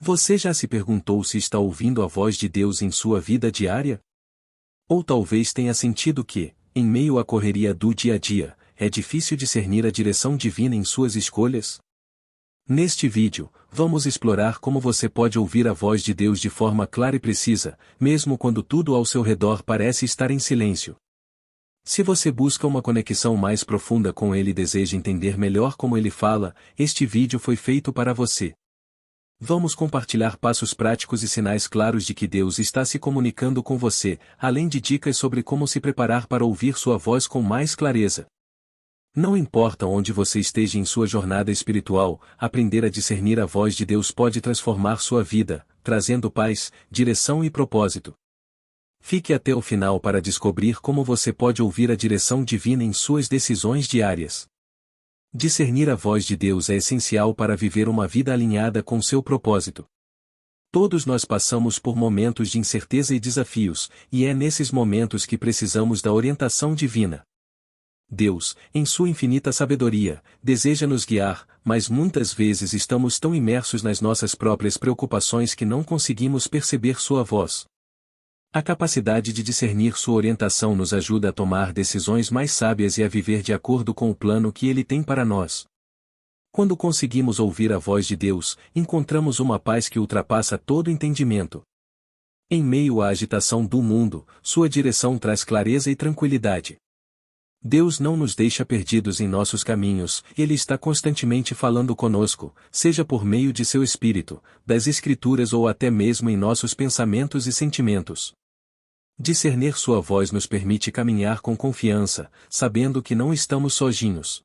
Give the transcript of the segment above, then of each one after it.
Você já se perguntou se está ouvindo a voz de Deus em sua vida diária? Ou talvez tenha sentido que, em meio à correria do dia a dia, é difícil discernir a direção divina em suas escolhas? Neste vídeo, vamos explorar como você pode ouvir a voz de Deus de forma clara e precisa, mesmo quando tudo ao seu redor parece estar em silêncio. Se você busca uma conexão mais profunda com Ele e deseja entender melhor como Ele fala, este vídeo foi feito para você. Vamos compartilhar passos práticos e sinais claros de que Deus está se comunicando com você, além de dicas sobre como se preparar para ouvir sua voz com mais clareza. Não importa onde você esteja em sua jornada espiritual, aprender a discernir a voz de Deus pode transformar sua vida, trazendo paz, direção e propósito. Fique até o final para descobrir como você pode ouvir a direção divina em suas decisões diárias. Discernir a voz de Deus é essencial para viver uma vida alinhada com seu propósito. Todos nós passamos por momentos de incerteza e desafios, e é nesses momentos que precisamos da orientação divina. Deus, em sua infinita sabedoria, deseja nos guiar, mas muitas vezes estamos tão imersos nas nossas próprias preocupações que não conseguimos perceber sua voz. A capacidade de discernir sua orientação nos ajuda a tomar decisões mais sábias e a viver de acordo com o plano que Ele tem para nós. Quando conseguimos ouvir a voz de Deus, encontramos uma paz que ultrapassa todo entendimento. Em meio à agitação do mundo, sua direção traz clareza e tranquilidade. Deus não nos deixa perdidos em nossos caminhos, Ele está constantemente falando conosco, seja por meio de seu Espírito, das Escrituras ou até mesmo em nossos pensamentos e sentimentos. Discernir sua voz nos permite caminhar com confiança, sabendo que não estamos sozinhos.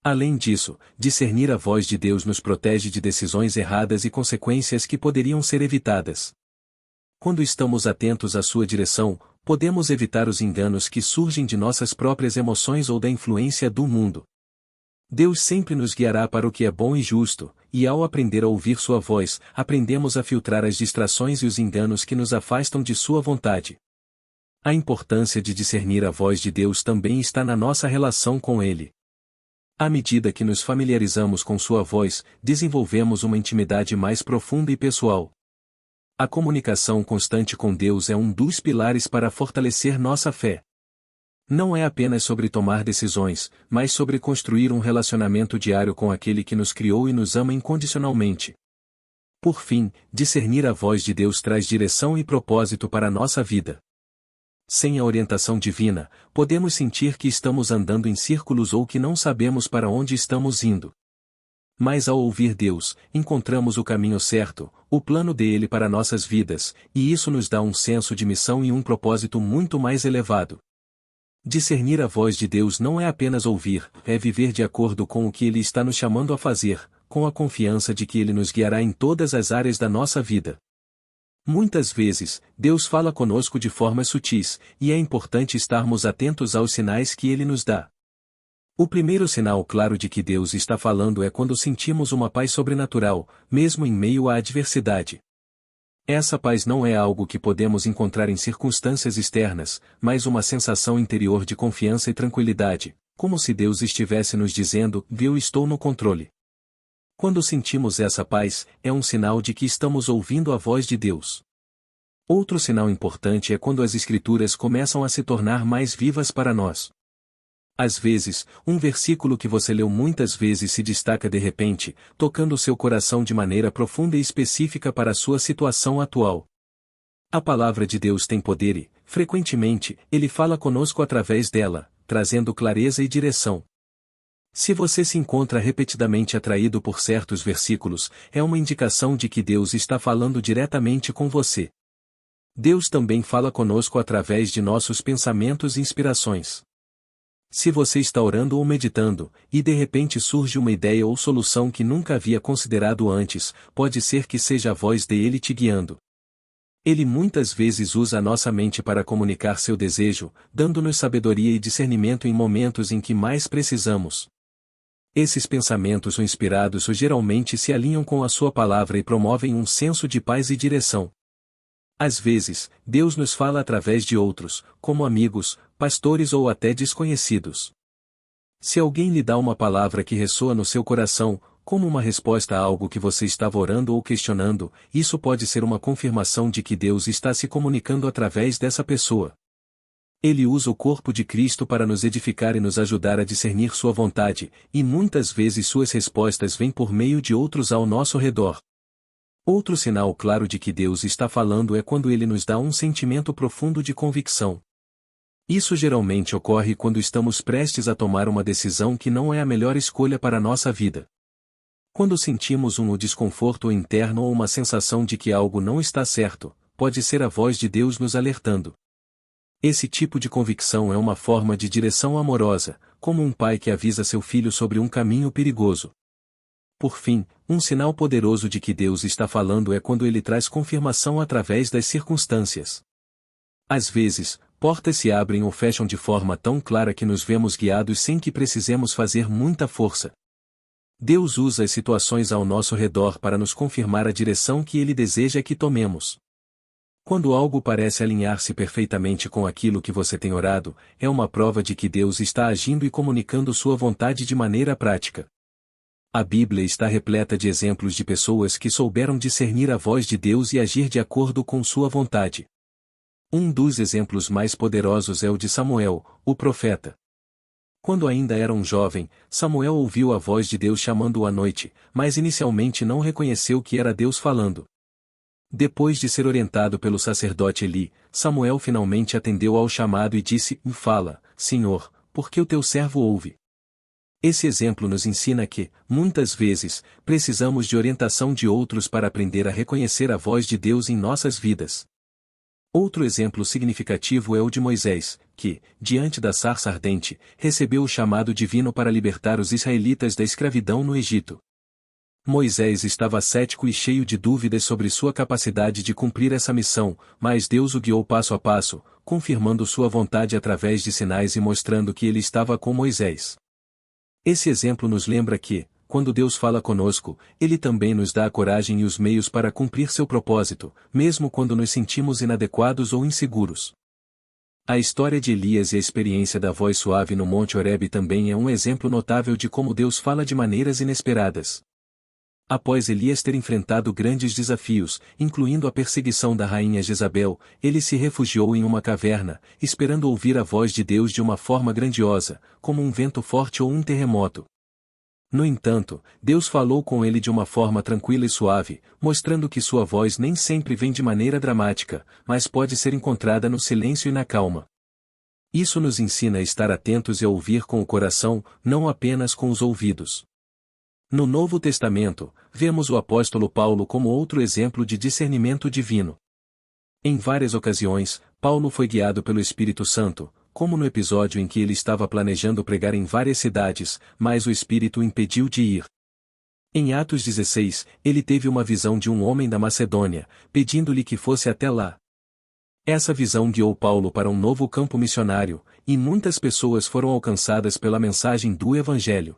Além disso, discernir a voz de Deus nos protege de decisões erradas e consequências que poderiam ser evitadas. Quando estamos atentos à sua direção, podemos evitar os enganos que surgem de nossas próprias emoções ou da influência do mundo. Deus sempre nos guiará para o que é bom e justo, e ao aprender a ouvir sua voz, aprendemos a filtrar as distrações e os enganos que nos afastam de sua vontade. A importância de discernir a voz de Deus também está na nossa relação com Ele. À medida que nos familiarizamos com sua voz, desenvolvemos uma intimidade mais profunda e pessoal. A comunicação constante com Deus é um dos pilares para fortalecer nossa fé. Não é apenas sobre tomar decisões, mas sobre construir um relacionamento diário com aquele que nos criou e nos ama incondicionalmente. Por fim, discernir a voz de Deus traz direção e propósito para a nossa vida. Sem a orientação divina, podemos sentir que estamos andando em círculos ou que não sabemos para onde estamos indo. Mas ao ouvir Deus, encontramos o caminho certo, o plano dele para nossas vidas, e isso nos dá um senso de missão e um propósito muito mais elevado. Discernir a voz de Deus não é apenas ouvir, é viver de acordo com o que Ele está nos chamando a fazer, com a confiança de que Ele nos guiará em todas as áreas da nossa vida. Muitas vezes, Deus fala conosco de formas sutis, e é importante estarmos atentos aos sinais que Ele nos dá. O primeiro sinal claro de que Deus está falando é quando sentimos uma paz sobrenatural, mesmo em meio à adversidade. Essa paz não é algo que podemos encontrar em circunstâncias externas, mas uma sensação interior de confiança e tranquilidade, como se Deus estivesse nos dizendo: eu estou no controle. Quando sentimos essa paz, é um sinal de que estamos ouvindo a voz de Deus. Outro sinal importante é quando as Escrituras começam a se tornar mais vivas para nós. Às vezes, um versículo que você leu muitas vezes se destaca de repente, tocando seu coração de maneira profunda e específica para a sua situação atual. A palavra de Deus tem poder e, frequentemente, Ele fala conosco através dela, trazendo clareza e direção. Se você se encontra repetidamente atraído por certos versículos, é uma indicação de que Deus está falando diretamente com você. Deus também fala conosco através de nossos pensamentos e inspirações. Se você está orando ou meditando, e de repente surge uma ideia ou solução que nunca havia considerado antes, pode ser que seja a voz dele te guiando. Ele muitas vezes usa a nossa mente para comunicar seu desejo, dando-nos sabedoria e discernimento em momentos em que mais precisamos. Esses pensamentos ou inspirados geralmente se alinham com a sua palavra e promovem um senso de paz e direção. Às vezes, Deus nos fala através de outros, como amigos, pastores ou até desconhecidos. Se alguém lhe dá uma palavra que ressoa no seu coração, Como uma resposta a algo que você estava orando ou questionando, isso pode ser uma confirmação de que Deus está se comunicando através dessa pessoa. Ele usa o corpo de Cristo para nos edificar e nos ajudar a discernir sua vontade, e muitas vezes suas respostas vêm por meio de outros ao nosso redor. Outro sinal claro de que Deus está falando é quando ele nos dá um sentimento profundo de convicção. Isso geralmente ocorre quando estamos prestes a tomar uma decisão que não é a melhor escolha para a nossa vida. Quando sentimos um desconforto interno ou uma sensação de que algo não está certo, pode ser a voz de Deus nos alertando. Esse tipo de convicção é uma forma de direção amorosa, como um pai que avisa seu filho sobre um caminho perigoso. Por fim, um sinal poderoso de que Deus está falando é quando ele traz confirmação através das circunstâncias. Às vezes, portas se abrem ou fecham de forma tão clara que nos vemos guiados sem que precisemos fazer muita força. Deus usa as situações ao nosso redor para nos confirmar a direção que Ele deseja que tomemos. Quando algo parece alinhar-se perfeitamente com aquilo que você tem orado, é uma prova de que Deus está agindo e comunicando sua vontade de maneira prática. A Bíblia está repleta de exemplos de pessoas que souberam discernir a voz de Deus e agir de acordo com sua vontade. Um dos exemplos mais poderosos é o de Samuel, o profeta. Quando ainda era um jovem, Samuel ouviu a voz de Deus chamando-o à noite, mas inicialmente não reconheceu que era Deus falando. Depois de ser orientado pelo sacerdote Eli, Samuel finalmente atendeu ao chamado e disse: Fala, Senhor, porque o teu servo ouve. Esse exemplo nos ensina que, muitas vezes, precisamos de orientação de outros para aprender a reconhecer a voz de Deus em nossas vidas. Outro exemplo significativo é o de Moisés, que, diante da sarça ardente, recebeu o chamado divino para libertar os israelitas da escravidão no Egito. Moisés estava cético e cheio de dúvidas sobre sua capacidade de cumprir essa missão, mas Deus o guiou passo a passo, confirmando sua vontade através de sinais e mostrando que ele estava com Moisés. Esse exemplo nos lembra que, quando Deus fala conosco, Ele também nos dá a coragem e os meios para cumprir seu propósito, mesmo quando nos sentimos inadequados ou inseguros. A história de Elias e a experiência da voz suave no Monte Horebe também é um exemplo notável de como Deus fala de maneiras inesperadas. Após Elias ter enfrentado grandes desafios, incluindo a perseguição da rainha Jezabel, ele se refugiou em uma caverna, esperando ouvir a voz de Deus de uma forma grandiosa, como um vento forte ou um terremoto. No entanto, Deus falou com ele de uma forma tranquila e suave, mostrando que sua voz nem sempre vem de maneira dramática, mas pode ser encontrada no silêncio e na calma. Isso nos ensina a estar atentos e a ouvir com o coração, não apenas com os ouvidos. No Novo Testamento, vemos o apóstolo Paulo como outro exemplo de discernimento divino. Em várias ocasiões, Paulo foi guiado pelo Espírito Santo, como no episódio em que ele estava planejando pregar em várias cidades, mas o Espírito o impediu de ir. Em Atos 16, ele teve uma visão de um homem da Macedônia, pedindo-lhe que fosse até lá. Essa visão guiou Paulo para um novo campo missionário, e muitas pessoas foram alcançadas pela mensagem do Evangelho.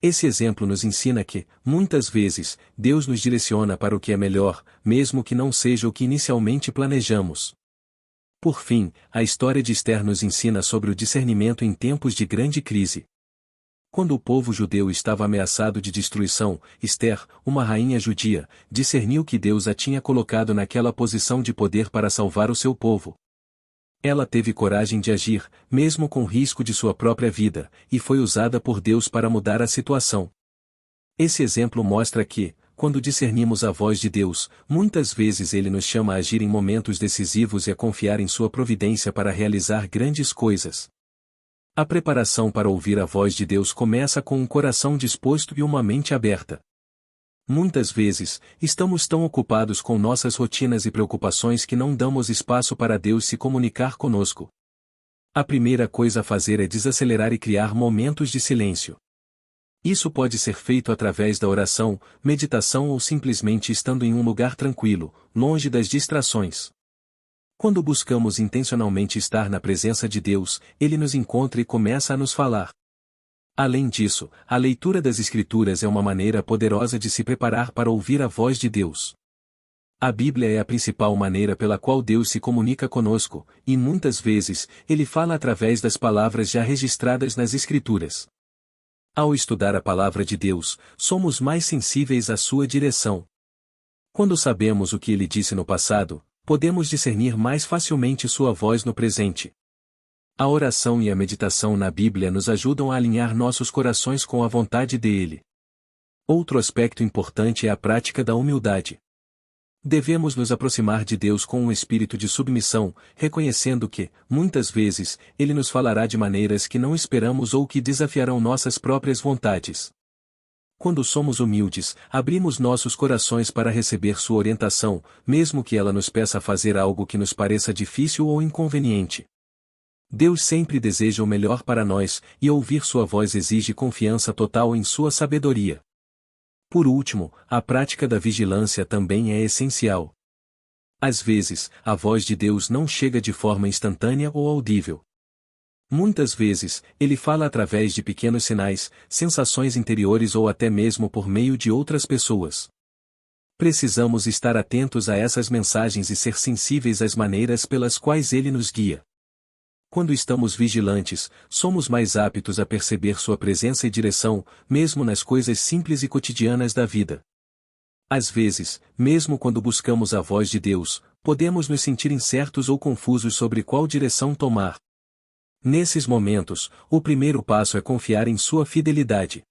Esse exemplo nos ensina que, muitas vezes, Deus nos direciona para o que é melhor, mesmo que não seja o que inicialmente planejamos. Por fim, a história de Esther nos ensina sobre o discernimento em tempos de grande crise. Quando o povo judeu estava ameaçado de destruição, Esther, uma rainha judia, discerniu que Deus a tinha colocado naquela posição de poder para salvar o seu povo. Ela teve coragem de agir, mesmo com risco de sua própria vida, e foi usada por Deus para mudar a situação. Esse exemplo mostra que, quando discernimos a voz de Deus, muitas vezes Ele nos chama a agir em momentos decisivos e a confiar em sua providência para realizar grandes coisas. A preparação para ouvir a voz de Deus começa com um coração disposto e uma mente aberta. Muitas vezes, estamos tão ocupados com nossas rotinas e preocupações que não damos espaço para Deus se comunicar conosco. A primeira coisa a fazer é desacelerar e criar momentos de silêncio. Isso pode ser feito através da oração, meditação ou simplesmente estando em um lugar tranquilo, longe das distrações. Quando buscamos intencionalmente estar na presença de Deus, Ele nos encontra e começa a nos falar. Além disso, a leitura das Escrituras é uma maneira poderosa de se preparar para ouvir a voz de Deus. A Bíblia é a principal maneira pela qual Deus se comunica conosco, e muitas vezes, Ele fala através das palavras já registradas nas Escrituras. Ao estudar a palavra de Deus, somos mais sensíveis à sua direção. Quando sabemos o que ele disse no passado, podemos discernir mais facilmente sua voz no presente. A oração e a meditação na Bíblia nos ajudam a alinhar nossos corações com a vontade dele. Outro aspecto importante é a prática da humildade. Devemos nos aproximar de Deus com um espírito de submissão, reconhecendo que, muitas vezes, Ele nos falará de maneiras que não esperamos ou que desafiarão nossas próprias vontades. Quando somos humildes, abrimos nossos corações para receber sua orientação, mesmo que ela nos peça fazer algo que nos pareça difícil ou inconveniente. Deus sempre deseja o melhor para nós, e ouvir sua voz exige confiança total em sua sabedoria. Por último, a prática da vigilância também é essencial. Às vezes, a voz de Deus não chega de forma instantânea ou audível. Muitas vezes, ele fala através de pequenos sinais, sensações interiores ou até mesmo por meio de outras pessoas. Precisamos estar atentos a essas mensagens e ser sensíveis às maneiras pelas quais ele nos guia. Quando estamos vigilantes, somos mais aptos a perceber sua presença e direção, mesmo nas coisas simples e cotidianas da vida. Às vezes, mesmo quando buscamos a voz de Deus, podemos nos sentir incertos ou confusos sobre qual direção tomar. Nesses momentos, o primeiro passo é confiar em sua fidelidade.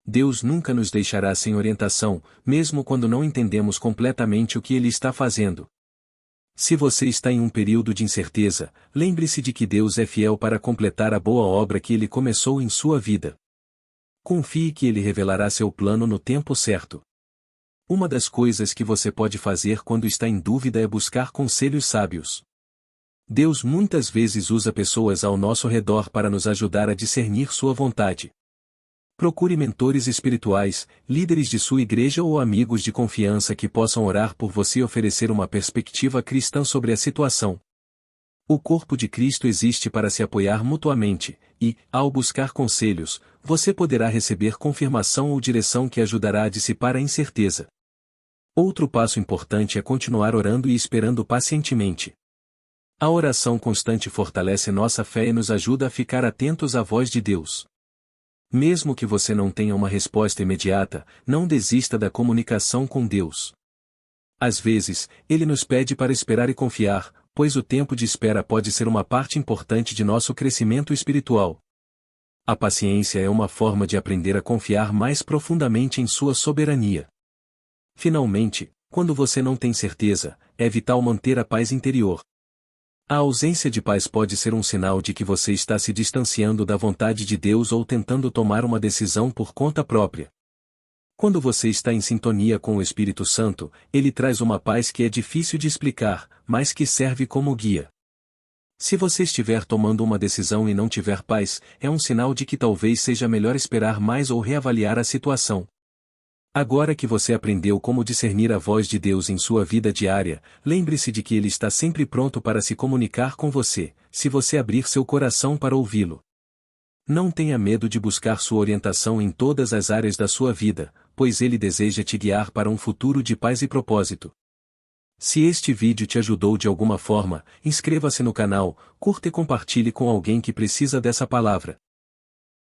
Deus nunca nos deixará sem orientação, mesmo quando não entendemos completamente o que Ele está fazendo. Se você está em um período de incerteza, lembre-se de que Deus é fiel para completar a boa obra que Ele começou em sua vida. Confie que Ele revelará seu plano no tempo certo. Uma das coisas que você pode fazer quando está em dúvida é buscar conselhos sábios. Deus muitas vezes usa pessoas ao nosso redor para nos ajudar a discernir sua vontade. Procure mentores espirituais, líderes de sua igreja ou amigos de confiança que possam orar por você e oferecer uma perspectiva cristã sobre a situação. O corpo de Cristo existe para se apoiar mutuamente, e, ao buscar conselhos, você poderá receber confirmação ou direção que ajudará a dissipar a incerteza. Outro passo importante é continuar orando e esperando pacientemente. A oração constante fortalece nossa fé e nos ajuda a ficar atentos à voz de Deus. Mesmo que você não tenha uma resposta imediata, não desista da comunicação com Deus. Às vezes, Ele nos pede para esperar e confiar, pois o tempo de espera pode ser uma parte importante de nosso crescimento espiritual. A paciência é uma forma de aprender a confiar mais profundamente em sua soberania. Finalmente, quando você não tem certeza, é vital manter a paz interior. A ausência de paz pode ser um sinal de que você está se distanciando da vontade de Deus ou tentando tomar uma decisão por conta própria. Quando você está em sintonia com o Espírito Santo, ele traz uma paz que é difícil de explicar, mas que serve como guia. Se você estiver tomando uma decisão e não tiver paz, é um sinal de que talvez seja melhor esperar mais ou reavaliar a situação. Agora que você aprendeu como discernir a voz de Deus em sua vida diária, lembre-se de que Ele está sempre pronto para se comunicar com você, se você abrir seu coração para ouvi-lo. Não tenha medo de buscar sua orientação em todas as áreas da sua vida, pois Ele deseja te guiar para um futuro de paz e propósito. Se este vídeo te ajudou de alguma forma, inscreva-se no canal, curta e compartilhe com alguém que precisa dessa palavra.